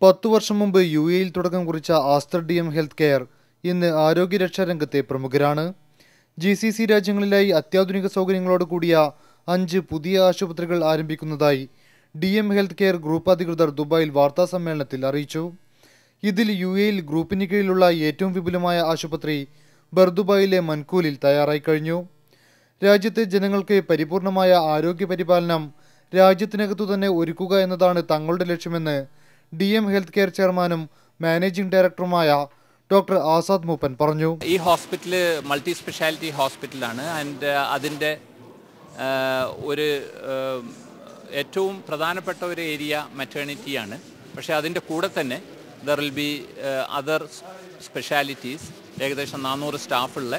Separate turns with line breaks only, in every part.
10 വർഷം മുമ്പ് യുഎഇയിൽ തുടക്കം കുറിച്ച ആസ്റ്റർ DM ഹെൽത്ത് കെയർ ഇന്ന് ആരോഗ്യരക്ഷാ രംഗത്തെ പ്രമുഖരാണ്. GCC രാജ്യങ്ങളിലായി അത്യാധുനിക സൗകര്യങ്ങളോട് കൂടിയ 5 പുതിയ ആശുപത്രികൾ ആരംഭിക്കുന്നതായി DM ഹെൽത്ത് കെയർ ഗ്രൂപ്പ് അധികൃതർ ദുബായിൽ വാർത്താസമ്മേളനത്തിൽ അറിയിച്ചു. ഇതിൽ യുഎഇയിൽ ഗ്രൂപ്പിന് കീഴിലുള്ള ഏറ്റവും വിപുലമായ ആശുപത്രി ബർദുബായിലെ മൻകൂലിൽ തയ്യാറായി കഴിഞ്ഞു. രാജ്യത്തെ ജനങ്ങൾക്ക് പരിപൂർണമായ ആരോഗ്യ പരിപാലനം രാജ്യത്തിനകത്തു തന്നെ ഒരുക്കുക എന്നതാണ് തങ്ങളുടെ ലക്ഷ്യമെന്ന് DM ഹെൽത്ത് കെയർ ചെയർമാനും മാനേജിംഗ് ഡയറക്ടറുമായ ഡോക്ടർ ആസാദ് മൂപ്പൻ പറഞ്ഞു.
ഈ ഹോസ്പിറ്റൽ മൾട്ടി സ്പെഷ്യാലിറ്റി ഹോസ്പിറ്റലാണ്. ആൻഡ് അതിൻ്റെ ഒരു ഏറ്റവും പ്രധാനപ്പെട്ട ഒരു ഏരിയ മെറ്റേണിറ്റിയാണ്. പക്ഷേ അതിൻ്റെ കൂടെ തന്നെ there will be other specialities. ഏകദേശം 400 സ്റ്റാഫുള്ള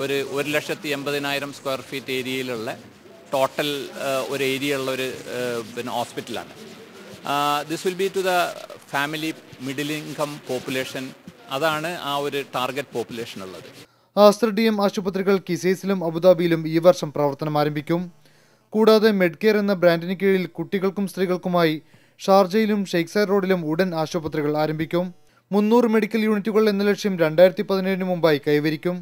ഒരു 1,80,000 സ്ക്വയർ ഫീറ്റ് ഏരിയയിലുള്ള ടോട്ടൽ ഒരു ഏരിയ ഉള്ള ഒരു ഹോസ്പിറ്റലാണ്. This will be to the family middle income population. അതാണ് ആ ഒരു ടാർഗറ്റ് പോപ്പുലേഷൻ ഉള്ളത്.
ആസ്റ്റർ DM ആശുപത്രികൾ കിസൈസിലും അബുദാബിയിലും ഈ വർഷം പ്രവർത്തനം ആരംഭിക്കും. കൂടാതെ മെഡ്കെയർ എന്ന ബ്രാൻഡിന് കീഴിൽ കുട്ടികൾക്കും സ്ത്രീകൾക്കുമായി ഷാർജയിലും ഷെയ്ഖ് റോഡിലും ഉടൻ ആശുപത്രികൾ ആരംഭിക്കും. 300 മെഡിക്കൽ യൂണിറ്റുകൾ എന്ന ലക്ഷ്യം 2017 മുമ്പായി കൈവരിക്കും.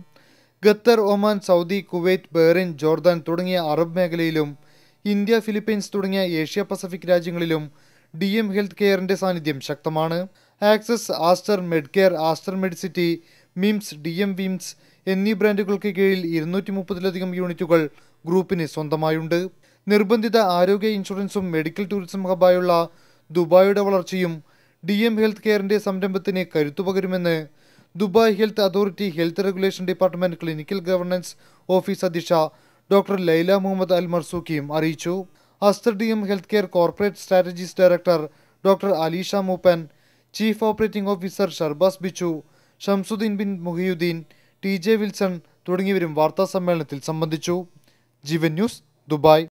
Qatar, Oman, Saudi, Kuwait, Bahrain, Jordan തുടങ്ങിയ അറബ് മേഖലയിലും ഇന്ത്യ, ഫിലിപ്പീൻസ് തുടങ്ങിയ ഏഷ്യ പസഫിക് രാജ്യങ്ങളിലും DM ഹെൽത്ത് കെയറിന്റെ സാന്നിധ്യം ശക്തമാണ്. Access, Aster Medcare, Aster Medicity, MIMS, DM വിംസ് എന്നീ ബ്രാൻഡുകൾക്ക് കീഴിൽ 230-ലധികം യൂണിറ്റുകൾ ഗ്രൂപ്പിന് സ്വന്തമായുണ്ട്. നിർബന്ധിത ആരോഗ്യ ഇൻഷുറൻസും മെഡിക്കൽ ടൂറിസം ഹബായുള്ള ദുബായിയുടെ വളർച്ചയും DM ഹെൽത്ത് കെയറിന്റെ സംരംഭത്തിന് കരുത്തുപകരുമെന്ന് Dubai health authority health regulation department clinical governance office അധ്യക്ഷ ഡോക്ടർ ലൈല മുഹമ്മദ് അൽ മർസൂക്കിയും അറിയിച്ചു. Aster DM health care corporate strategies director doctor Alisha Moopen, chief operating officer Sherbaz Bichu, Shamsudheen bin Muhiyuddin, TJ Wilson തുടങ്ങിയവരും വാർത്താസമ്മേളനത്തിൽ സംബന്ധിച്ചു. Jeevan news, Dubai.